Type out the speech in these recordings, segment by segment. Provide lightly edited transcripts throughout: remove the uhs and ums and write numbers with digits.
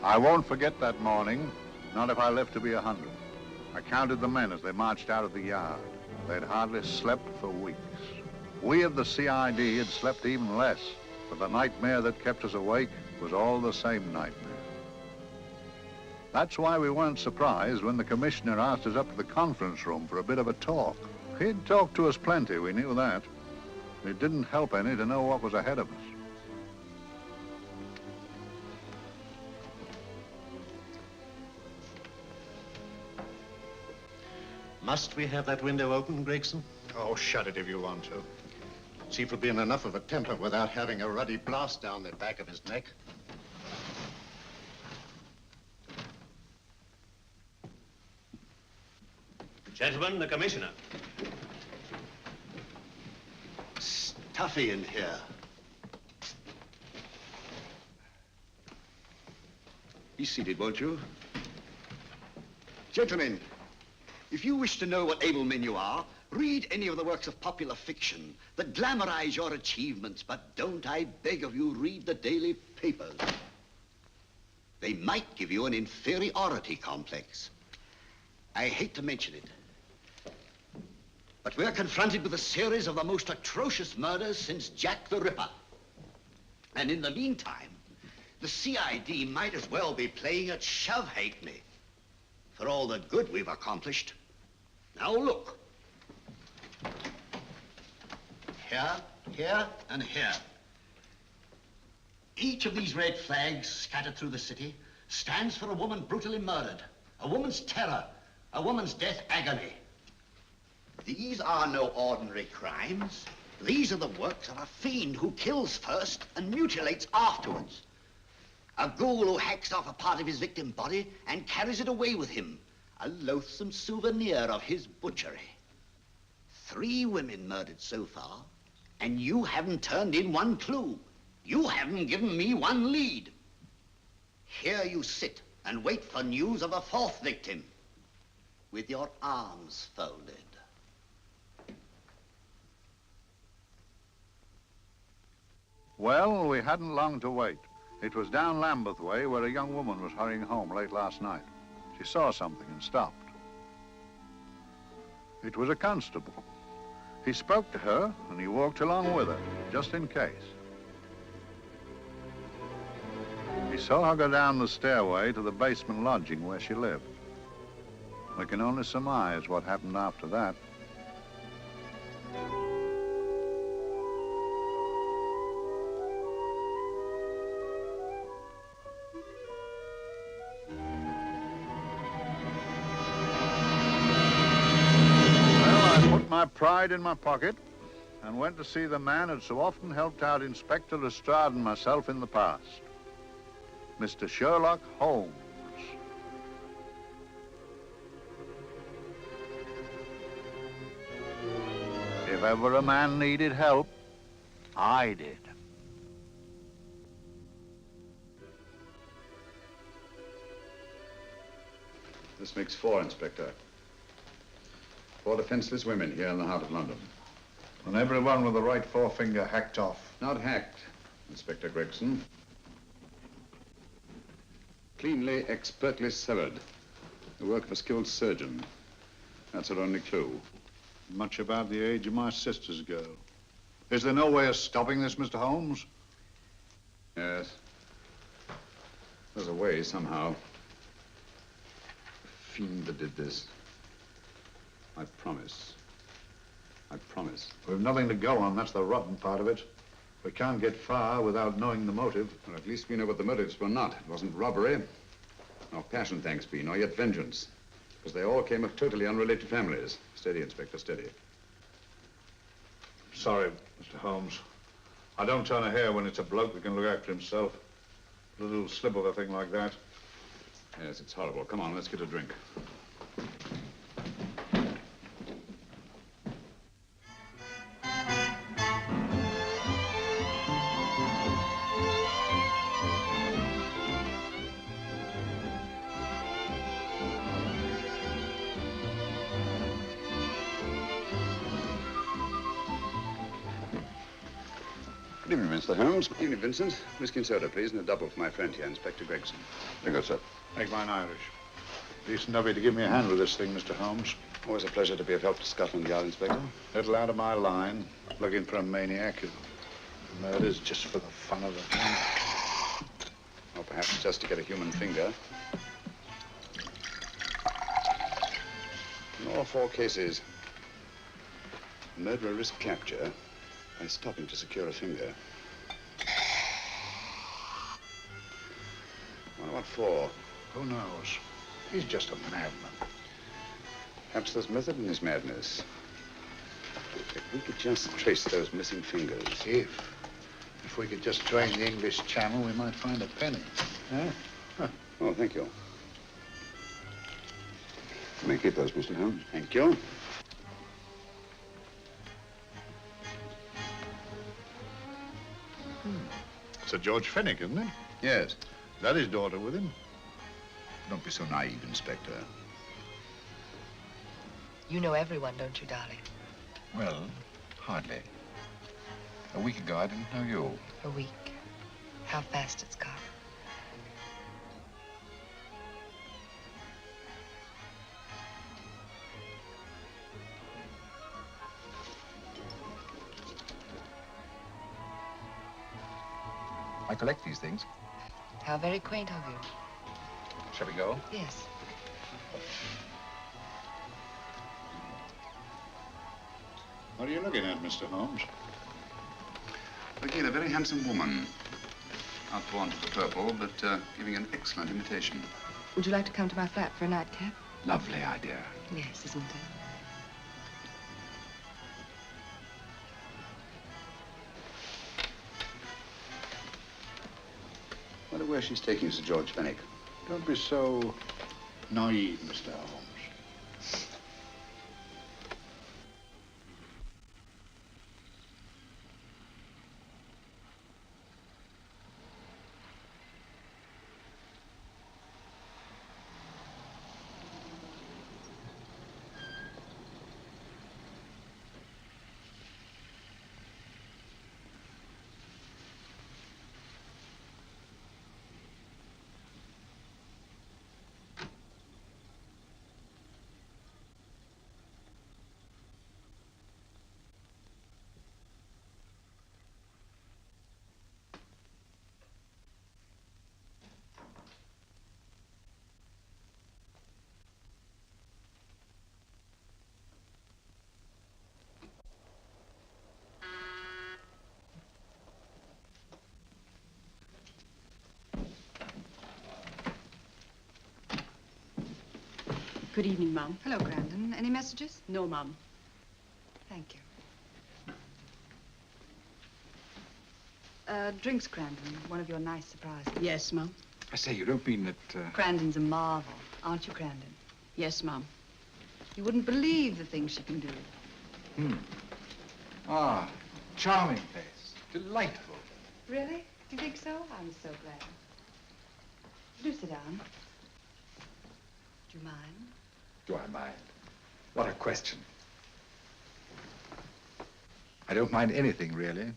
I won't forget that morning, not if I live to be 100. I counted the men as they marched out of the yard. They'd hardly slept for weeks. We of the CID had slept even less, but the nightmare that kept us awake was all the same nightmare. That's why we weren't surprised when the commissioner asked us up to the conference room for a bit of a talk. He'd talked to us plenty, we knew that. It didn't help any to know what was ahead of us. Must we have that window open, Gregson? Oh, shut it if you want to. Chief will be in enough of a temper without having a ruddy blast down the back of his neck. Gentlemen, the commissioner. Stuffy in here. Be seated, won't you? Gentlemen, if you wish to know what able men you are, read any of the works of popular fiction that glamorize your achievements, but don't, I beg of you, read the daily papers. They might give you an inferiority complex. I hate to mention it, but we're confronted with a series of the most atrocious murders since Jack the Ripper. And in the meantime, the CID might as well be playing at shove-hate-me for all the good we've accomplished. Now look. Here, here, and here. Each of these red flags scattered through the city stands for a woman brutally murdered, a woman's terror, a woman's death agony. These are no ordinary crimes. These are the works of a fiend who kills first and mutilates afterwards. A ghoul who hacks off a part of his victim's body and carries it away with him, a loathsome souvenir of his butchery. 3 women murdered so far, and you haven't turned in one clue. You haven't given me one lead. Here you sit and wait for news of a 4th victim, with your arms folded. Well, we hadn't long to wait. It was down Lambeth Way where a young woman was hurrying home late last night. She saw something and stopped. It was a constable. He spoke to her and he walked along with her, just in case. He saw her go down the stairway to the basement lodging where she lived. We can only surmise what happened after that. My pride in my pocket and went to see the man who'd so often helped out Inspector Lestrade and myself in the past, Mr. Sherlock Holmes. If ever a man needed help, I did. This makes 4, Inspector. 4 defenseless women here in the heart of London. And everyone with the right forefinger hacked off. Not hacked, Inspector Gregson. Cleanly, expertly severed. The work of a skilled surgeon. That's our only clue. Much about the age of my sister's girl. Is there no way of stopping this, Mr. Holmes? Yes. There's a way, somehow. The fiend that did this. I promise. I promise. We've nothing to go on. That's the rotten part of it. We can't get far without knowing the motive. Well, at least we know what the motives were not. It wasn't robbery, nor passion, thanks be, nor yet vengeance. Because they all came of totally unrelated families. Steady, Inspector, steady. Sorry, Mr. Holmes. I don't turn a hair when it's a bloke that can look after himself. A little slip of a thing like that. Yes, it's horrible. Come on, let's get a drink. evening, Mr. Holmes. Evening, Vincent. Whiskey and soda, please, and a double for my friend here, Inspector Gregson. Very good, sir. Make mine Irish. Decent of you to give me a hand with this thing, Mr. Holmes. Always a pleasure to be of help to Scotland Yard, Inspector. Little out of my line, looking for a maniac who murders just for the fun of it. Or perhaps just to get a human finger. In all 4 cases, the murderer risked capture by stopping to secure a finger. Wonder what for? Who knows? He's just a madman. Perhaps there's method in his madness. If we could just trace those missing fingers. If we could just drain the English Channel, we might find a penny. Huh? Oh, thank you. You may keep those, Mr. Holmes. Thank you. Sir George Fenwick, isn't it? Yes. Is that his daughter with him? Don't be so naive, Inspector. You know everyone, don't you, darling? Well, hardly. A week ago, I didn't know you. A week. How fast it's gone. I collect these things. How very quaint of you. Shall we go? Yes. What are you looking at, Mr. Holmes? Looking at a very handsome woman. Not drawn to the purple, but giving an excellent imitation. Would you like to come to my flat for a nightcap? Lovely idea. Yes, isn't it? Wonder where she's taking Sir George Fenwick. Don't be so naive, Mr. Holmes. Good evening, Mum. Hello, Grandon. Any messages? No, Mum. Thank you. Drinks, Grandon. One of your nice surprises. Yes, Mum. I say, you don't mean that, Grandon's a marvel, aren't you, Grandon? Yes, Mum. You wouldn't believe the things she can do. Ah, charming place. Delightful. Really? Do you think so? I'm so glad. Do sit down. Do you mind? Do I mind? What a question. I don't mind anything, really.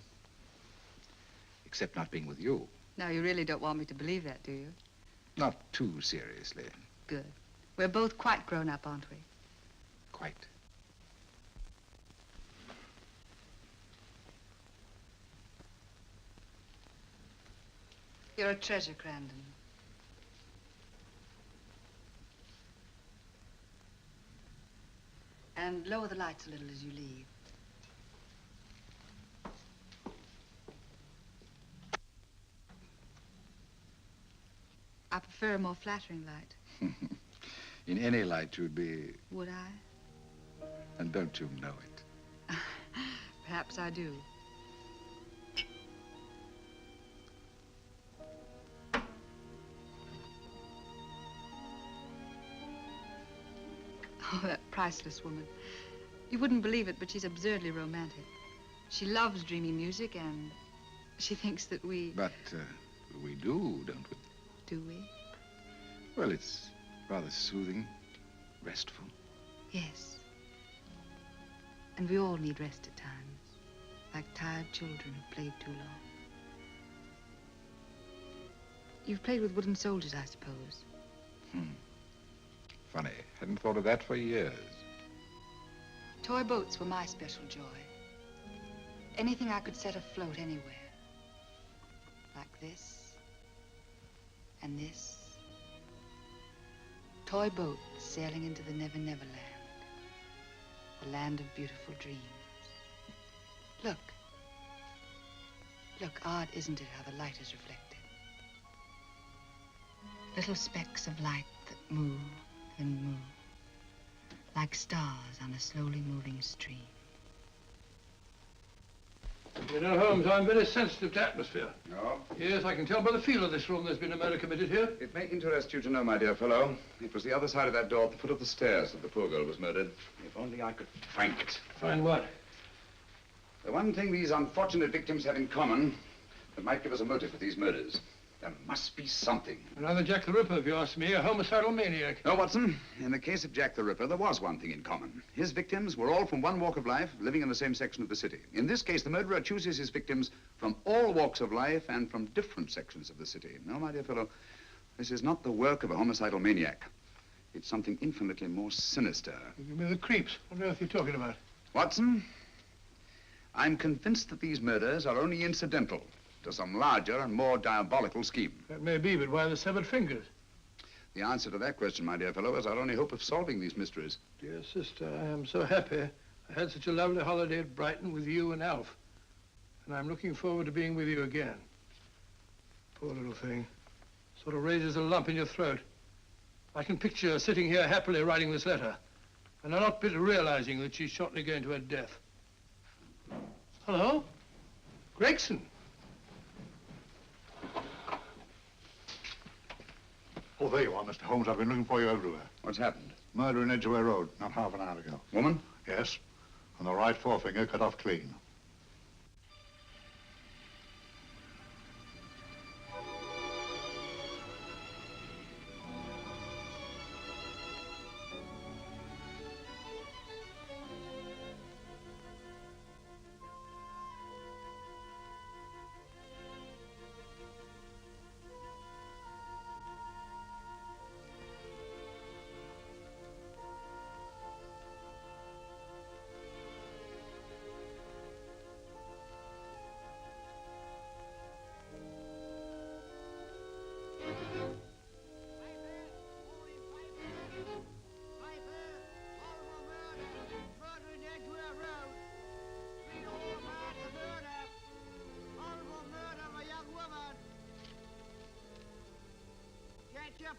Except not being with you. Now, you really don't want me to believe that, do you? Not too seriously. Good. We're both quite grown up, aren't we? Quite. You're a treasure, Grandon. And lower the lights a little as you leave. I prefer a more flattering light. In any light, you'd be... Would I? And don't you know it? Perhaps I do. Oh, that priceless woman. You wouldn't believe it, but she's absurdly romantic. She loves dreamy music, and she thinks that we... But we do, don't we? Do we? Well, it's rather soothing, restful. Yes. And we all need rest at times, like tired children who played too long. You've played with wooden soldiers, I suppose. Funny. Hadn't thought of that for years. Toy boats were my special joy. Anything I could set afloat anywhere. Like this. And this. Toy boats sailing into the Never Never Land. The land of beautiful dreams. Look. Look, odd, isn't it, how the light is reflected? Little specks of light that move and move. Like stars on a slowly moving stream. You know, Holmes, I'm very sensitive to atmosphere. No? Yes, I can tell by the feel of this room there's been a murder committed here. It may interest you to know, my dear fellow, it was the other side of that door at the foot of the stairs that the poor girl was murdered. If only I could find it. Find what? The one thing these unfortunate victims have in common that might give us a motive for these murders. There must be something. Another Jack the Ripper, if you ask me, a homicidal maniac. No, Watson. In the case of Jack the Ripper, there was one thing in common. His victims were all from one walk of life, living in the same section of the city. In this case, the murderer chooses his victims from all walks of life and from different sections of the city. No, my dear fellow, this is not the work of a homicidal maniac. It's something infinitely more sinister. You give me the creeps. What on earth are you talking about? Watson, I'm convinced that these murders are only incidental to some larger and more diabolical scheme. That may be, but why the severed fingers? The answer to that question, my dear fellow, is our only hope of solving these mysteries. Dear sister, I am so happy. I had such a lovely holiday at Brighton with you and Alf. And I'm looking forward to being with you again. Poor little thing. Sort of raises a lump in your throat. I can picture her sitting here happily writing this letter. And I'm not bit realizing that she's shortly going to her death. Hello? Gregson. Oh, there you are, Mr. Holmes. I've been looking for you everywhere. What's happened? Murder in Edgware Road, not half an hour ago. Woman? Yes, and the right forefinger cut off clean.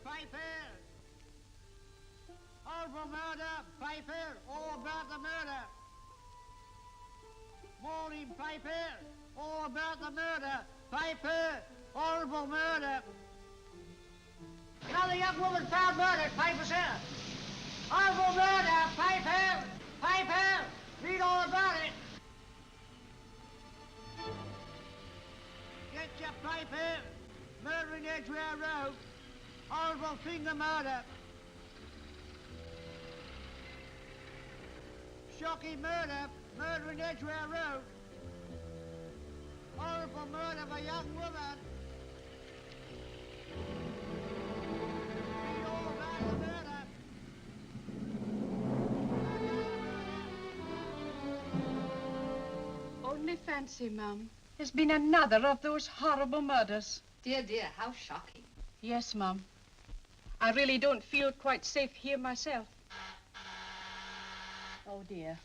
Papers! Horrible murder, paper, all about the murder. Morning paper, all about the murder, paper, horrible murder. Another young woman found murdered, paper, sir. Horrible murder, paper, paper, read all about it. Get your paper, murder in Edgware Road. Horrible finger murder. Shocking murder, murder in Edgware Road. Horrible murder of a young woman. Read all about the murder. Only fancy, Mum. There's been another of those horrible murders. Dear, dear, how shocking. Yes, Mum. I really don't feel quite safe here myself. Oh, dear.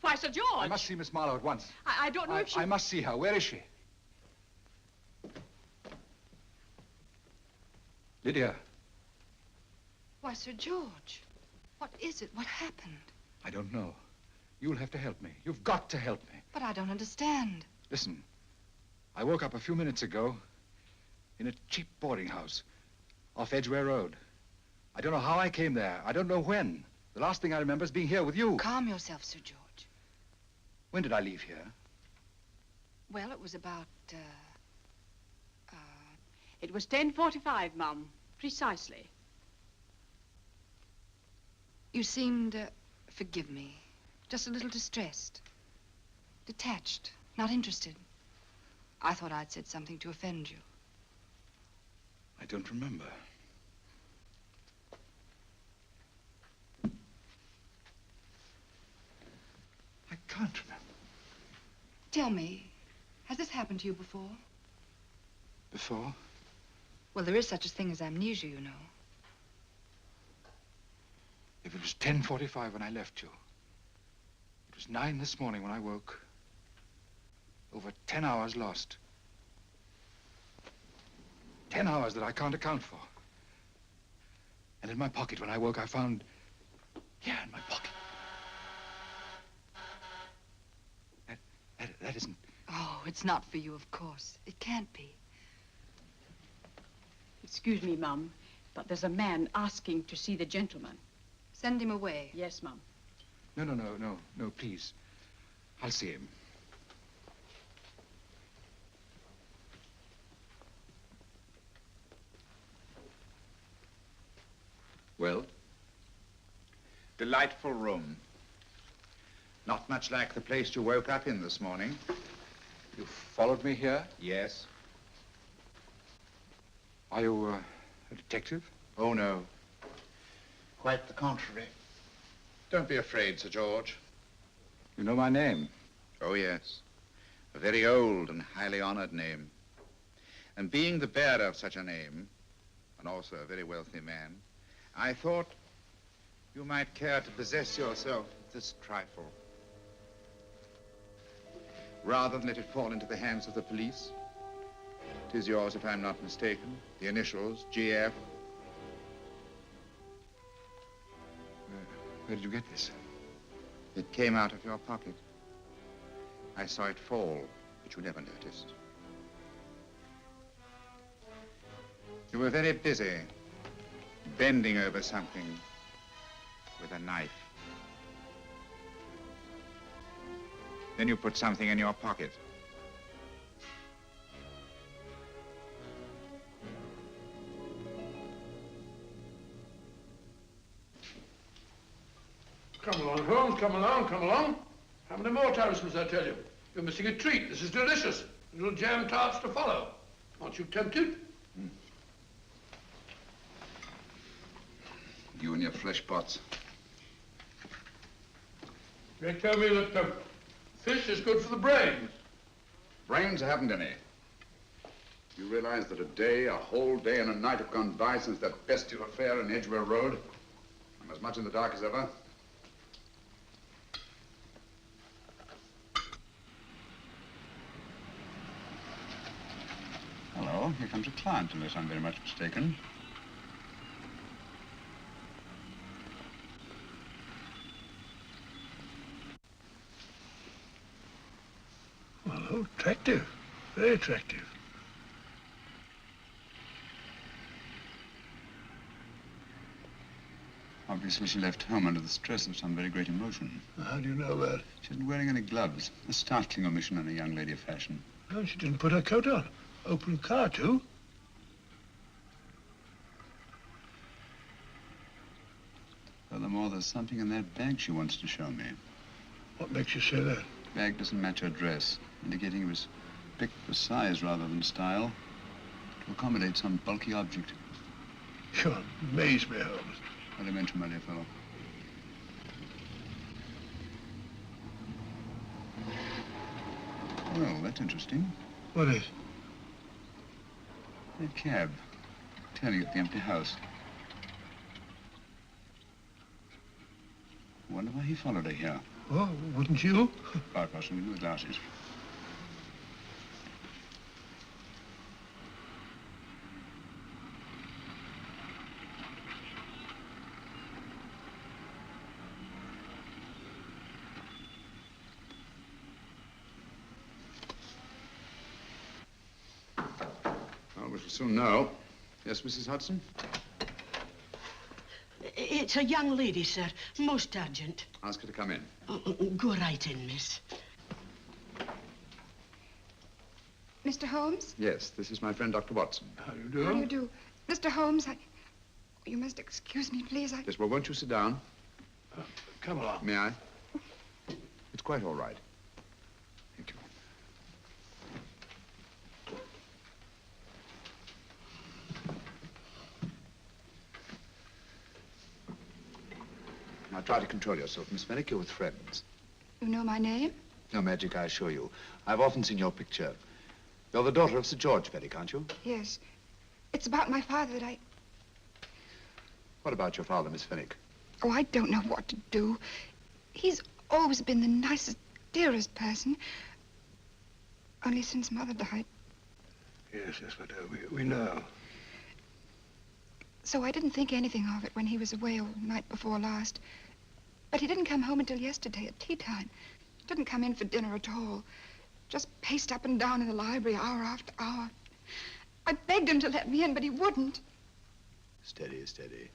Why, Sir George! I must see Miss Marlowe at once. I don't know if she... I must see her. Where is she? Lydia. Why, Sir George, what is it? What happened? I don't know. You'll have to help me. You've got to help me. But I don't understand. Listen, I woke up a few minutes ago in a cheap boarding house off Edgware Road. I don't know how I came there. I don't know when. The last thing I remember is being here with you. Calm yourself, Sir George. When did I leave here? Well, it was about, It was 10:45, Mum. Precisely. You seemed, forgive me, just a little distressed. Detached, not interested. I thought I'd said something to offend you. I don't remember. I can't remember. Tell me, has this happened to you before? Before? Well, there is such a thing as amnesia, you know. If it was 10:45 when I left you, it was 9 this morning when I woke. Over 10 hours lost. 10 hours that I can't account for. And in my pocket when I woke, I found... Here in my pocket. That isn't... Oh, it's not for you, of course. It can't be. Excuse me, Mum, but there's a man asking to see the gentleman. Send him away. Yes, Mum. No, please. I'll see him. Well? Delightful room. Not much like the place you woke up in this morning. You followed me here? Yes. Are you a detective? Oh, no. Quite the contrary. Don't be afraid, Sir George. You know my name? Oh, yes. A very old and highly honored name. And being the bearer of such a name, and also a very wealthy man, I thought you might care to possess yourself of this trifle. Rather than let it fall into the hands of the police. It is yours, if I'm not mistaken. The initials, GF. Where did you get this? It came out of your pocket. I saw it fall, but you never noticed. You were very busy, bending over something with a knife. Then you put something in your pocket. Come along, Holmes, come along, come along. How many more times must I tell you? You're missing a treat. This is delicious. Little jam tarts to follow. Aren't you tempted? You and your flesh pots. They tell me that fish is good for the brains. Brains haven't any. You realize that a whole day and a night have gone by since that bestial affair in Edgware Road? I'm as much in the dark as ever. Hello, here comes a client, unless I'm very much mistaken. Well, attractive. Very attractive. Obviously, she left home under the stress of some very great emotion. How do you know that? She isn't wearing any gloves. A startling omission in a young lady of fashion. Oh, she didn't put her coat on. Open car, too. Furthermore, there's something in that bag she wants to show me. What makes you say that? The bag doesn't match her dress, indicating it was picked for size rather than style, to accommodate some bulky object. You amaze me, Holmes. Elementary, my dear fellow. Well, that's interesting. What is? A cab, turning at the empty house. Wonder why he followed her here. Oh, wouldn't you? Quite possibly, with glasses. Well, we shall soon know. Yes, Mrs. Hudson? It's a young lady, sir. Most urgent. Ask her to come in. Go right in, miss. Mr. Holmes? Yes, this is my friend, Dr. Watson. How do you do? How do you do? Mr. Holmes, you must excuse me, please. Yes, well, won't you sit down? Come along. May I? It's quite all right. Thank you. Now try to control yourself, Miss Fenwick. You're with friends. You know my name? No magic, I assure you. I've often seen your picture. You're the daughter of Sir George Fenwick, aren't you? Yes. It's about my father that I... What about your father, Miss Fenwick? Oh, I don't know what to do. He's always been the nicest, dearest person. Only since Mother died. Yes, but we know. So I didn't think anything of it when he was away all night before last. But he didn't come home until yesterday at tea time. Didn't come in for dinner at all. Just paced up and down in the library hour after hour. I begged him to let me in, but he wouldn't. Steady, steady.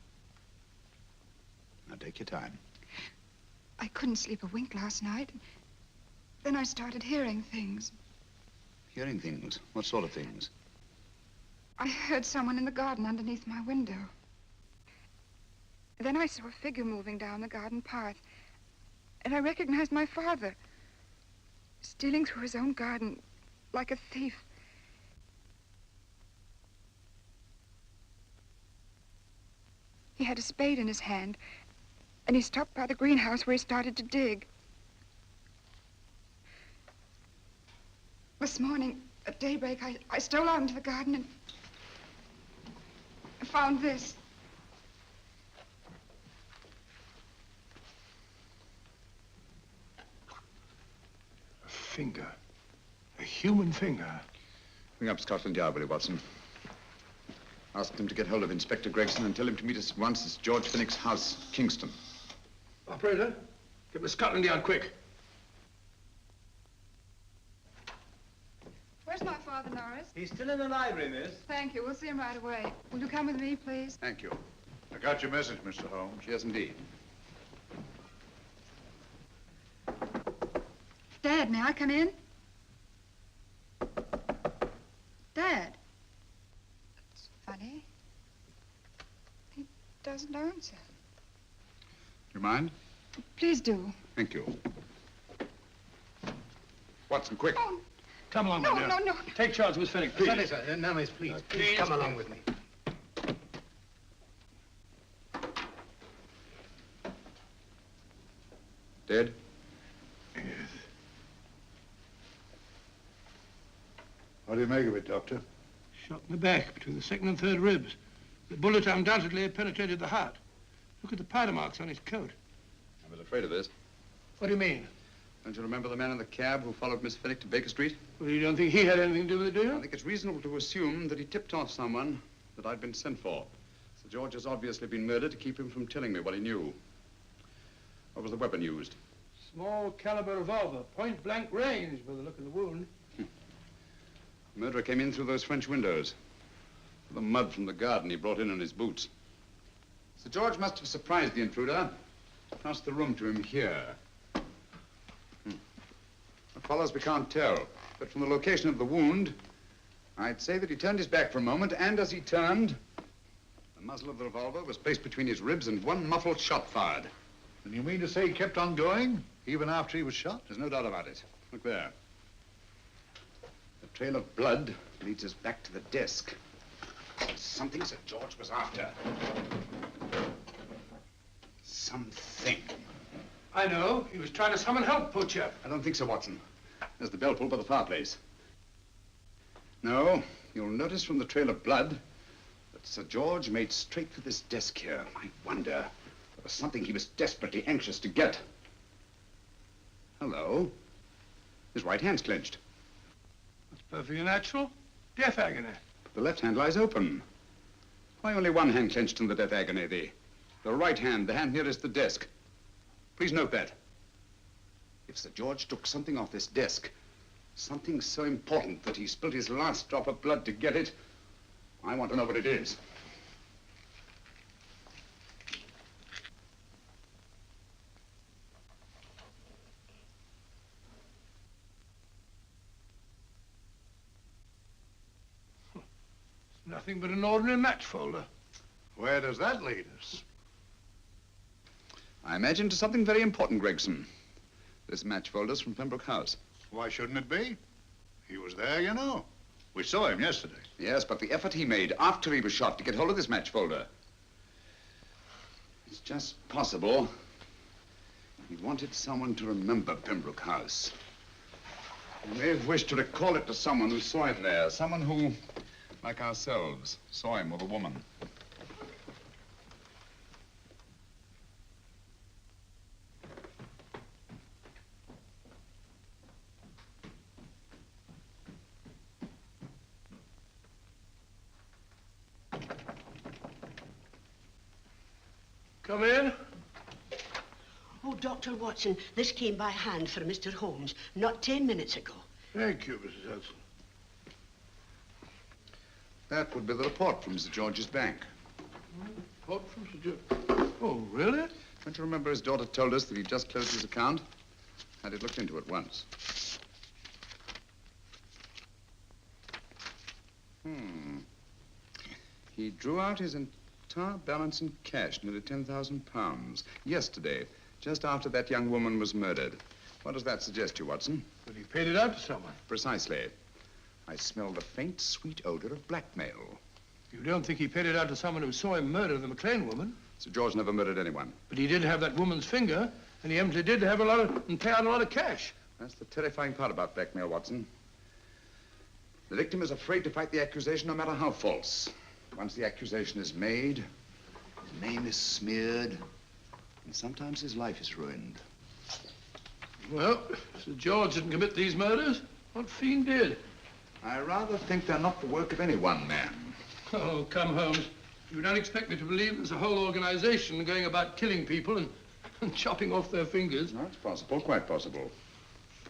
Now take your time. I couldn't sleep a wink last night. Then I started hearing things. Hearing things? What sort of things? I heard someone in the garden underneath my window. Then I saw a figure moving down the garden path. And I recognized my father. Stealing through his own garden like a thief. He had a spade in his hand. And he stopped by the greenhouse where he started to dig. This morning, at daybreak, I stole out into the garden and found this. A finger. A human finger. Bring up Scotland Yard, will you, Watson? Ask them to get hold of Inspector Gregson and tell him to meet us at once at George Fenwick's house, Kingston. Operator, get me Scotland Yard quick. Where's my father, Norris? He's still in the library, miss. Thank you. We'll see him right away. Will you come with me, please? Thank you. I got your message, Mr. Holmes. Yes, indeed. Dad, may I come in? Dad. That's funny. He doesn't answer. You mind? Please do. Thank you. Watson, quick. Oh, Come along, no, my dear. no. Take charge, Miss Fenwick, please. Sorry, sir. No, miss, please. Please come along with me. Dead? Yes. What do you make of it, Doctor? Shot in the back, between the second and third ribs. The bullet undoubtedly had penetrated the heart. Look at the powder marks on his coat. I was afraid of this. What do you mean? Don't you remember the man in the cab who followed Miss Fenwick to Baker Street? Well, you don't think he had anything to do with it, do you? I think it's reasonable to assume that he tipped off someone that I'd been sent for. Sir George has obviously been murdered to keep him from telling me what he knew. What was the weapon used? Small caliber revolver, point blank range by the look of the wound. The murderer came in through those French windows. The mud from the garden he brought in on his boots. Sir George must have surprised the intruder. Passed the room to him here. What follows, we can't tell. But from the location of the wound, I'd say that he turned his back for a moment, and as he turned, the muzzle of the revolver was placed between his ribs and one muffled shot fired. And you mean to say he kept on going, even after he was shot? There's no doubt about it. Look there. The trail of blood leads us back to the desk. Something Sir George was after. Something. I know. He was trying to summon help, poor chap. I don't think so, Watson. There's the bell pull by the fireplace. No, you'll notice from the trail of blood that Sir George made straight for this desk here. I wonder, there was something he was desperately anxious to get. Hello. His right hand's clenched. That's perfectly natural. Death agony. But the left hand lies open. Why only one hand clenched in the death agony? The right hand, the hand nearest the desk. Please note that. If Sir George took something off this desk, something so important that he spilled his last drop of blood to get it, I want to know what it is. Nothing but an ordinary match folder. Where does that lead us? I imagine to something very important, Gregson. This match folder's from Pembroke House. Why shouldn't it be? He was there, you know. We saw him yesterday. Yes, but the effort he made after he was shot to get hold of this match folder. It's just possible he wanted someone to remember Pembroke House. He may have wished to recall it to someone who saw him there. Someone who, like ourselves, saw him with a woman. Come in. Oh, Dr. Watson, this came by hand for Mr. Holmes not 10 minutes ago. Thank you, Mrs. Hudson. That would be the report from Sir George's bank. Report from Sir George? Oh, really? Don't you remember his daughter told us that he'd just closed his account? Had it looked into at once. He drew out his entire balance in cash, nearly £10,000, yesterday, just after that young woman was murdered. What does that suggest to you, Watson? But he paid it out to someone. Precisely. I smell the faint, sweet odor of blackmail. You don't think he paid it out to someone who saw him murder the McLean woman? Sir George never murdered anyone. But he did have that woman's finger, and he empty did have and pay out a lot of cash. That's the terrifying part about blackmail, Watson. The victim is afraid to fight the accusation, no matter how false. Once the accusation is made, his name is smeared, and sometimes his life is ruined. Well, Sir George didn't commit these murders. What fiend did? I rather think they're not the work of any one man. Oh, come, Holmes. You don't expect me to believe there's a whole organization going about killing people and chopping off their fingers? No, it's possible, quite possible.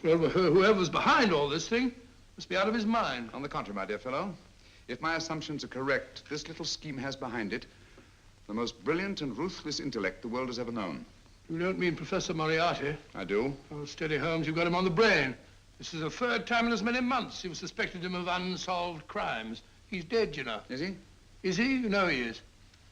Well, whoever's behind all this thing must be out of his mind. On the contrary, my dear fellow, if my assumptions are correct, this little scheme has behind it the most brilliant and ruthless intellect the world has ever known. You don't mean Professor Moriarty? I do. Oh, steady, Holmes. You've got him on the brain. This is the third time in as many months you've suspected him of unsolved crimes. He's dead, you know. Is he? Is he? You know he is.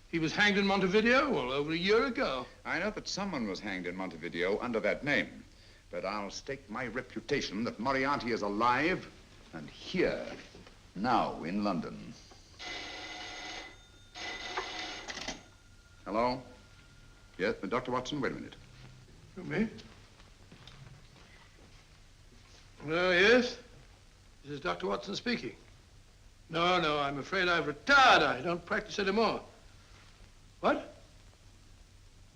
He was hanged in Montevideo, well, over a year ago. I know that someone was hanged in Montevideo under that name. But I'll stake my reputation that Moriarty is alive and here, now in London. Hello? Yes, but Dr. Watson, wait a minute. Me? Oh, yes? This is Dr. Watson speaking. No, I'm afraid I've retired. I don't practice anymore. What?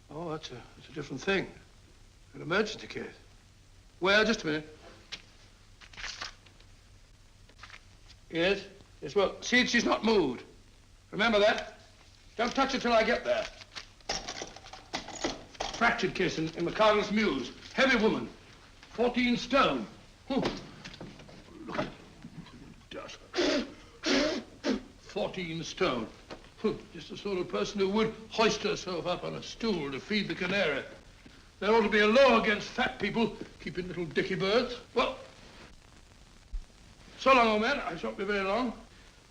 Oh, that's a different thing. An emergency case. Well, just a minute. Yes? Yes, well, see, she's not moved. Remember that? Don't touch her till I get there. Fractured case in McCardle's Mews. Heavy woman. 14 stone. Look at dust. 14 stone. Just the sort of person who would hoist herself up on a stool to feed the canary. There ought to be a law against fat people keeping little dicky birds. Well, so long, old man. I shan't be very long.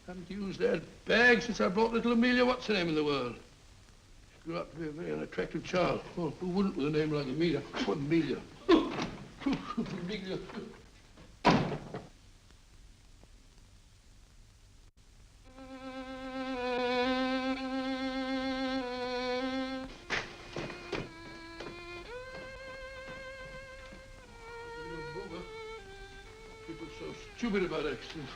Haven't used that bag since I brought little Amelia, what's her name in the world? She grew up to be a very unattractive child. Well, who wouldn't with a name like Amelia? Oh, Amelia. Amelia. People so stupid about accidents.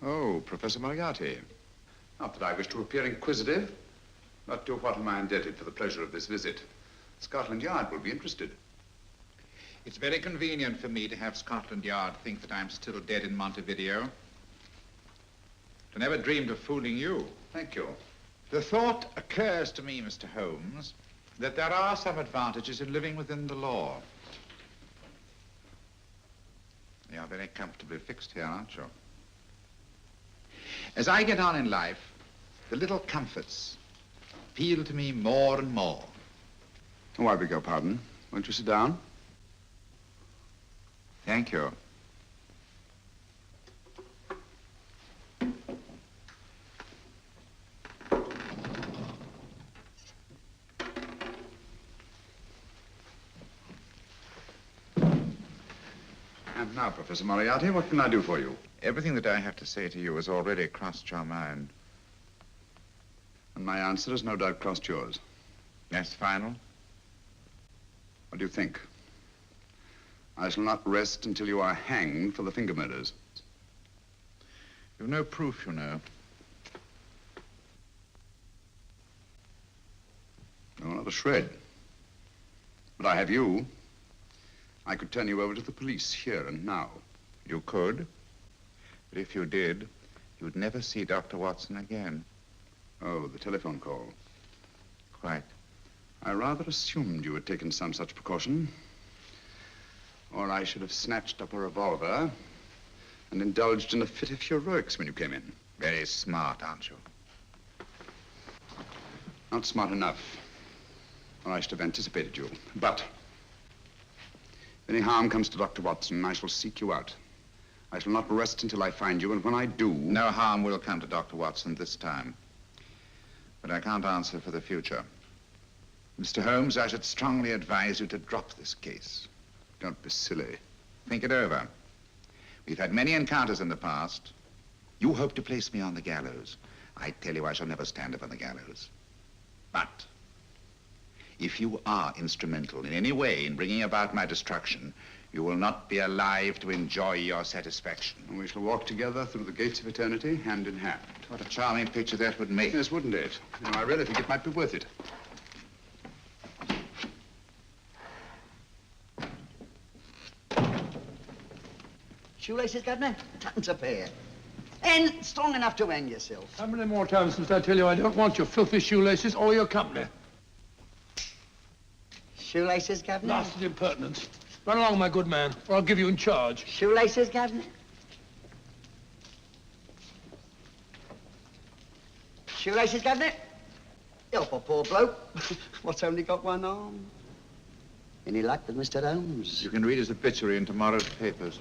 Oh, Professor Moriarty. Not that I wish to appear inquisitive, but to what am I indebted for the pleasure of this visit? Scotland Yard will be interested. It's very convenient for me to have Scotland Yard think that I'm still dead in Montevideo. I never dreamed of fooling you. Thank you. The thought occurs to me, Mr. Holmes, that there are some advantages in living within the law. You are very comfortably fixed here, aren't you? As I get on in life, the little comforts appeal to me more and more. Oh, I beg your pardon. Won't you sit down? Thank you. And now, Professor Moriarty, what can I do for you? Everything that I have to say to you has already crossed your mind. And my answer has no doubt crossed yours. That's final? What do you think? I shall not rest until you are hanged for the finger murders. You've no proof, you know. No, not a shred. But I have you. I could turn you over to the police here and now. You could. But if you did, you'd never see Dr. Watson again. Oh, the telephone call. Quite. I rather assumed you had taken some such precaution. Or I should have snatched up a revolver and indulged in a fit of heroics when you came in. Very smart, aren't you? Not smart enough. Or I should have anticipated you. But if any harm comes to Dr. Watson, I shall seek you out. I shall not rest until I find you, and when I do... No harm will come to Dr. Watson this time. But I can't answer for the future. Mr. Holmes, I should strongly advise you to drop this case. Don't be silly. Think it over. We've had many encounters in the past. You hope to place me on the gallows. I tell you, I shall never stand upon the gallows. But if you are instrumental in any way in bringing about my destruction, you will not be alive to enjoy your satisfaction. And we shall walk together through the gates of eternity, hand in hand. What a charming picture that would make. Yes, wouldn't it? You know, I really think it might be worth it. Shoelaces, Governor? Tuppence a pair. And strong enough to hang yourself. How many more times must I tell you I don't want your filthy shoelaces or your company? Shoelaces, Governor? Blasted impertinence. Run along, my good man, or I'll give you in charge. Shoelaces, Governor? Shoelaces, Governor? Help a poor bloke. What's only got one arm? Any luck with Mr. Holmes? You can read his obituary in tomorrow's papers.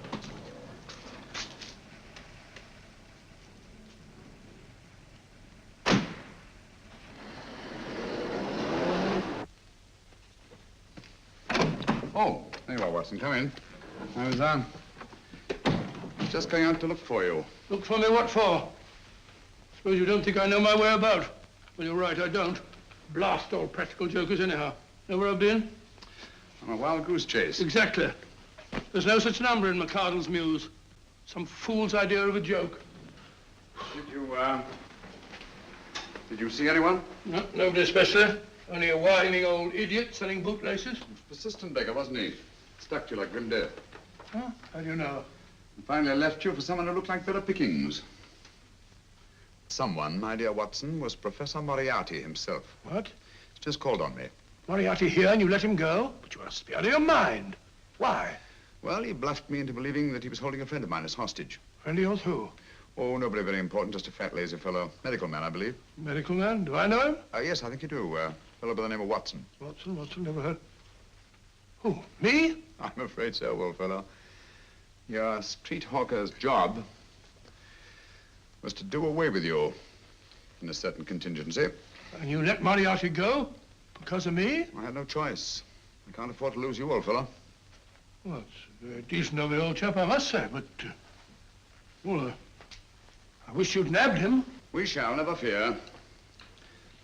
Oh, there you are, Watson. Come in. I was, just going out to look for you. Look for me, what for? Suppose you don't think I know my way about. Well, you're right, I don't. Blast all practical jokers anyhow. Know where I've been? On a wild goose chase. Exactly. There's no such number in McCardle's Muse. Some fool's idea of a joke. Did you see anyone? No, nobody especially. Only a whining old idiot selling bootlaces. Persistent beggar, wasn't he? Stuck to you like grim death. Huh? How do you know? And finally left you for someone who looked like better pickings. Someone, my dear Watson, was Professor Moriarty himself. What? He's just called on me. Moriarty here and you let him go? But you must be out of your mind. Why? Well, he bluffed me into believing that he was holding a friend of mine as hostage. Friend of yours who? Oh, nobody very important, just a fat, lazy fellow. Medical man, I believe. Medical man? Do I know him? Yes, I think you do. Fellow by the name of Watson. Watson, never heard. Who, me? I'm afraid so, old fellow. Your street hawker's job was to do away with you in a certain contingency. And you let Moriarty go? Because of me? I had no choice. I can't afford to lose you, old fellow. Well, it's very decent of the old chap, I must say, but... I wish you'd nabbed him. We shall, never fear.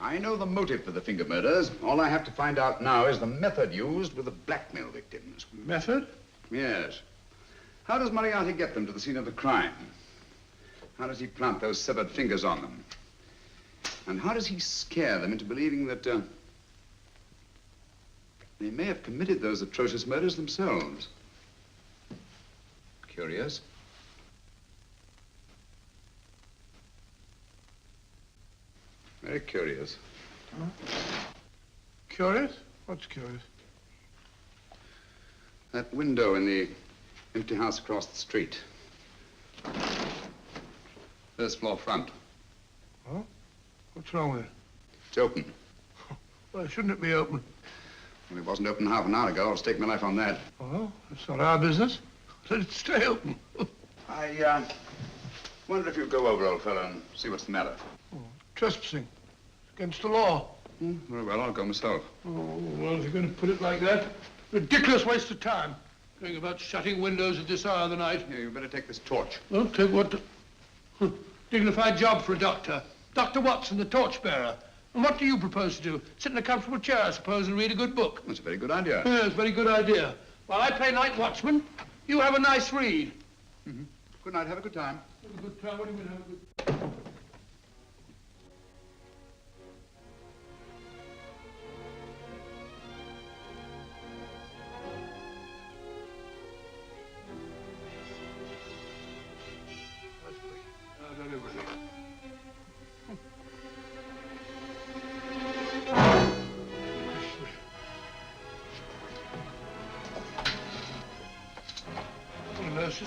I know the motive for the finger murders. All I have to find out now is the method used with the blackmail victims. Method? Yes. How does Moriarty get them to the scene of the crime? How does he plant those severed fingers on them? And how does he scare them into believing that they may have committed those atrocious murders themselves? Curious. Very curious. Huh? Curious? What's curious? That window in the empty house across the street. First floor front. Oh? What's wrong with it? It's open. Why shouldn't it be open? Well, it wasn't open half an hour ago. I'll stake my life on that. Oh, that's not our business. Let it stay open. I wonder if you'd go over, old fellow, and see what's the matter. Oh, trespassing. It's against the law. Very well, I'll go myself. Oh, well, if you're going to put it like that, ridiculous waste of time. Going about shutting windows at this hour of the night. Yeah, you better take this torch. Well, take what? Dignified job for a doctor. Dr. Watson, the torchbearer. And what do you propose to do? Sit in a comfortable chair, I suppose, and read a good book? That's a very good idea. Yes, very good idea. While I play night watchman, you have a nice read. Mm-hmm. Good night. Have a good time. Have a good time. What do you mean, have a good...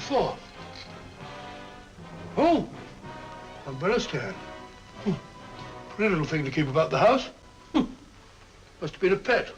For? Oh, umbrella stand. Pretty little thing to keep about the house. Must have been a pet.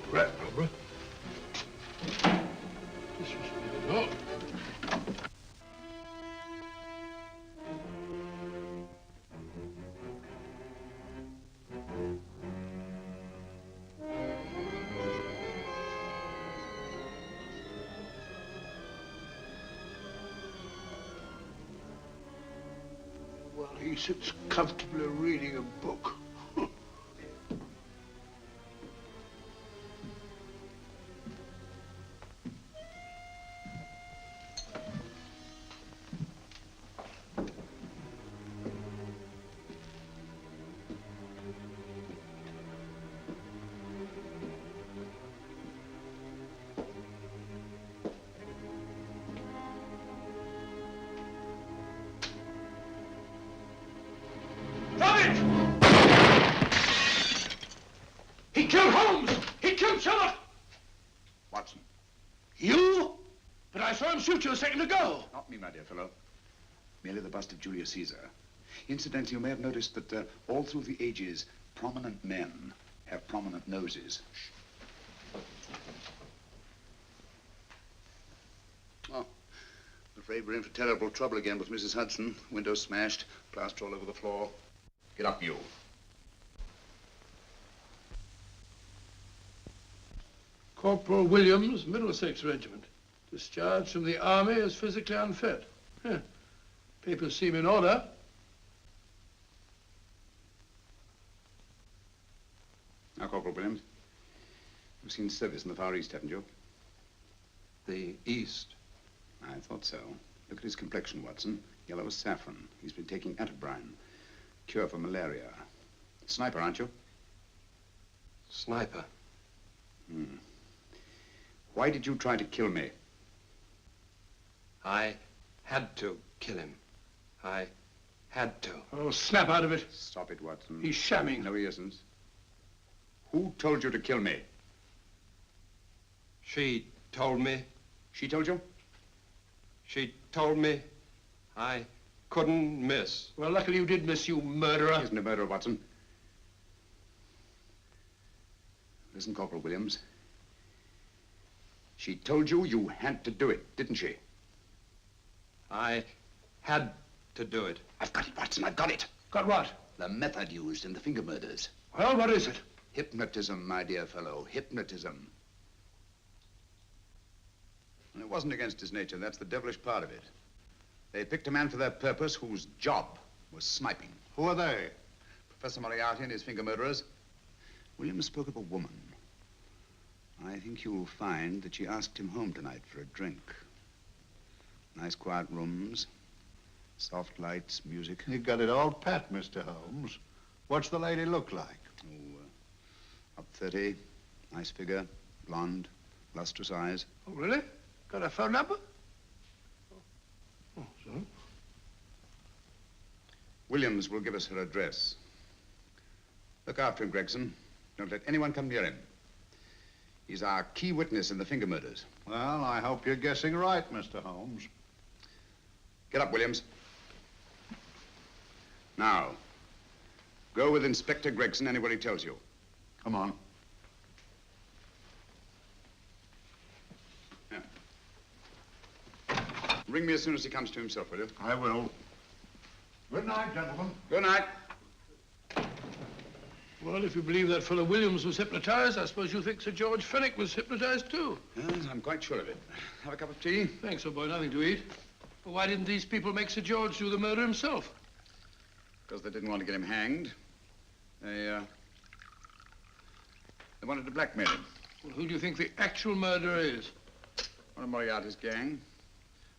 Rat rubber. This must be the door. Well, he sits comfortably reading a book. He killed Holmes! He killed Sherlock! Watson. You? But I saw him shoot you a second ago. Not me, my dear fellow. Merely the bust of Julius Caesar. Incidentally, you may have noticed that all through the ages, prominent men have prominent noses. Oh, I'm afraid we're in for terrible trouble again with Mrs. Hudson. Windows smashed, plaster all over the floor. Get up, you. Corporal Williams, Middlesex Regiment. Discharged from the army as physically unfit. Papers seem in order. Now, Corporal Williams, you've seen service in the Far East, haven't you? The East? I thought so. Look at his complexion, Watson. Yellow as saffron. He's been taking atabrine. Cure for malaria. Sniper, aren't you? Sniper? Why did you try to kill me? I had to kill him. I had to. Oh, snap out of it. Stop it, Watson. He's shamming. No, he isn't. Who told you to kill me? She told me. She told you? She told me I couldn't miss. Well, luckily you did miss, you murderer. He isn't a murderer, Watson. Listen, Corporal Williams. She told you you had to do it, didn't she? I had to do it. I've got it, Watson, I've got it. Got what? The method used in the finger murders. Well, what is it? Hypnotism, my dear fellow, hypnotism. And it wasn't against his nature, that's the devilish part of it. They picked a man for their purpose whose job was sniping. Who are they? Professor Moriarty and his finger murderers. Williams spoke of a woman. I think you'll find that she asked him home tonight for a drink. Nice quiet rooms, soft lights, music. You got it all pat, Mr. Holmes. What's the lady look like? Up 30, nice figure, blonde, lustrous eyes. Oh, really? Got a phone number? Oh, so? Williams will give us her address. Look after him, Gregson. Don't let anyone come near him. He's our key witness in the finger murders. Well, I hope you're guessing right, Mr. Holmes. Get up, Williams. Now, go with Inspector Gregson anywhere he tells you. Come on. Yeah. Ring me as soon as he comes to himself, will you? I will. Good night, gentlemen. Good night. Well, if you believe that fellow Williams was hypnotized, I suppose you think Sir George Fenwick was hypnotized too. Yes, I'm quite sure of it. Have a cup of tea? Thanks, old boy. Nothing to eat. Well, why didn't these people make Sir George do the murder himself? Because they didn't want to get him hanged. They wanted to blackmail him. Well, who do you think the actual murderer is? One of Moriarty's gang.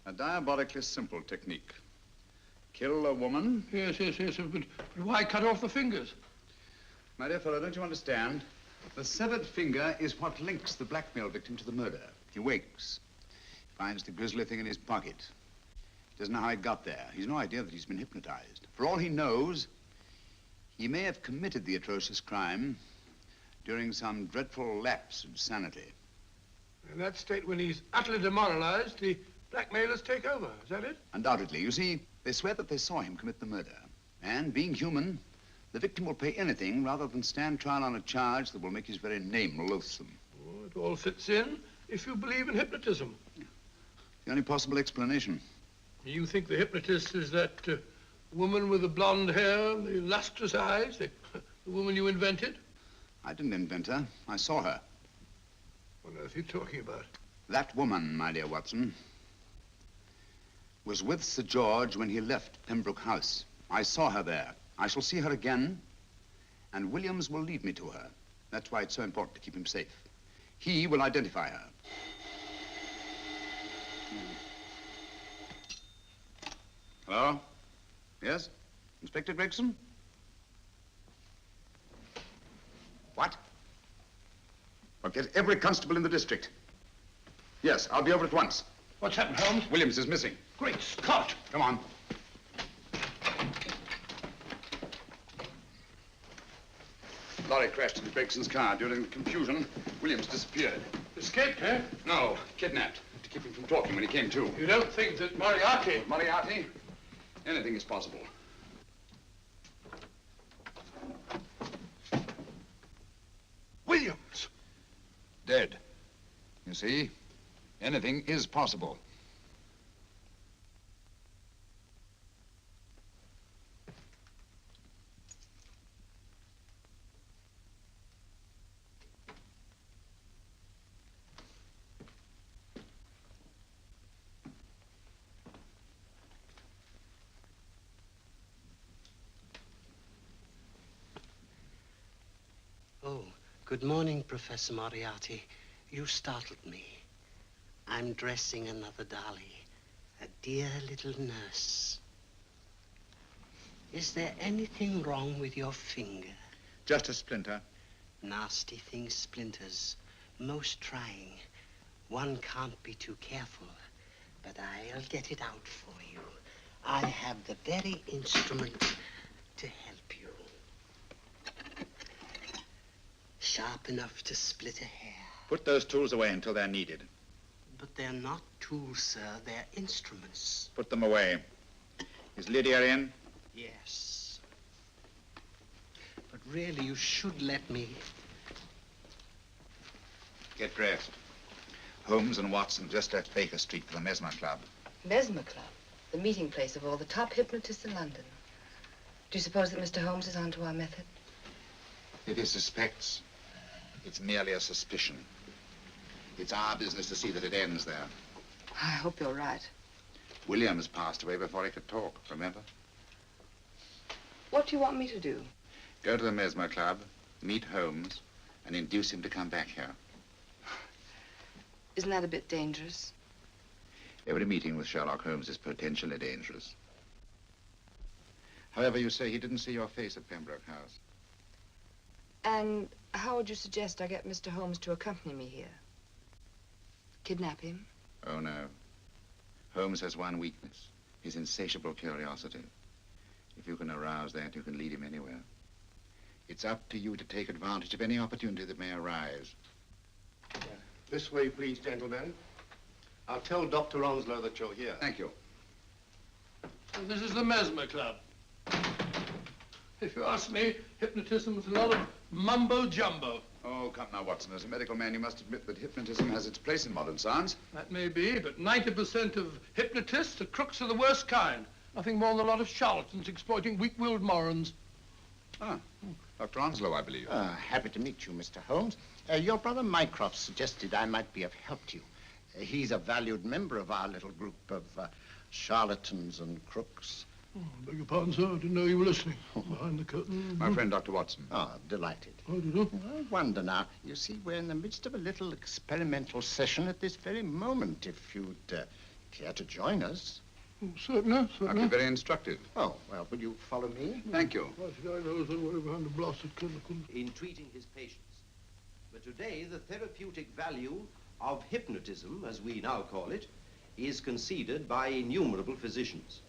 A diabolically simple technique. Kill a woman. Yes, but why cut off the fingers? My dear fellow, don't you understand? The severed finger is what links the blackmail victim to the murder. He wakes, finds the grisly thing in his pocket. He doesn't know how he got there. He's no idea that he's been hypnotized. For all he knows, he may have committed the atrocious crime during some dreadful lapse of sanity. In that state, when he's utterly demoralized, the blackmailers take over. Is that it? Undoubtedly. You see, they swear that they saw him commit the murder. And being human, the victim will pay anything rather than stand trial on a charge that will make his very name loathsome. Oh, it all fits in if you believe in hypnotism. The only possible explanation. You think the hypnotist is that woman with the blonde hair and the lustrous eyes, the woman you invented? I didn't invent her. I saw her. What on earth are you talking about? That woman, my dear Watson, was with Sir George when he left Pembroke House. I saw her there. I shall see her again, and Williams will lead me to her. That's why it's so important to keep him safe. He will identify her. Hello? Yes? Inspector Gregson? What? Well, get every constable in the district. Yes, I'll be over at once. What's happened, Holmes? Williams is missing. Great Scott! Come on. Lorry crashed into Gregson's car. During the confusion, Williams disappeared. Escaped, eh? No, kidnapped. To keep him from talking when he came to. You don't think that Moriarty... Moriarty? Anything is possible. Williams! Dead. You see, anything is possible. Oh, good morning, Professor Moriarty. You startled me. I'm dressing another dolly, a dear little nurse. Is there anything wrong with your finger? Just a splinter. Nasty thing, splinters. Most trying. One can't be too careful, but I'll get it out for you. I have the very instrument to help you. Sharp enough to split a hair. Put those tools away until they're needed. But they're not tools, sir. They're instruments. Put them away. Is Lydia in? Yes. But really, you should let me. Get dressed. Holmes and Watson just left Baker Street for the Mesmer Club. Mesmer Club? The meeting place of all the top hypnotists in London. Do you suppose that Mr. Holmes is onto our method? If he suspects, it's merely a suspicion. It's our business to see that it ends there. I hope you're right. Williams passed away before he could talk, remember? What do you want me to do? Go to the Mesmer Club, meet Holmes, and induce him to come back here. Isn't that a bit dangerous? Every meeting with Sherlock Holmes is potentially dangerous. However, you say he didn't see your face at Pembroke House. And how would you suggest I get Mr. Holmes to accompany me here? Kidnap him? Oh, no. Holmes has one weakness, his insatiable curiosity. If you can arouse that, you can lead him anywhere. It's up to you to take advantage of any opportunity that may arise. This way, please, gentlemen. I'll tell Dr. Onslow that you're here. Thank you. This is the Mesmer Club. If you ask me, hypnotism is a lot of mumbo-jumbo. Oh, come now, Watson. As a medical man, you must admit that hypnotism has its place in modern science. That may be, but 90% of hypnotists are crooks of the worst kind. Nothing more than a lot of charlatans exploiting weak-willed morons. Ah, Dr. Onslow, I believe. Happy to meet you, Mr. Holmes. Your brother Mycroft suggested I might be of help to you. He's a valued member of our little group of charlatans and crooks. Oh, beg your pardon, sir. I didn't know you were listening. Behind the curtain. My friend, Dr. Watson. Oh, delighted. Oh, did you? I wonder now. You see, we're in the midst of a little experimental session at this very moment. If you'd care to join us. Oh, certainly, certainly. That'd be very instructive. Oh, well, will you follow me? Thank you. Why should I know that way behind the blasted curtain? In treating his patients. But today, the therapeutic value of hypnotism, as we now call it, is conceded by innumerable physicians.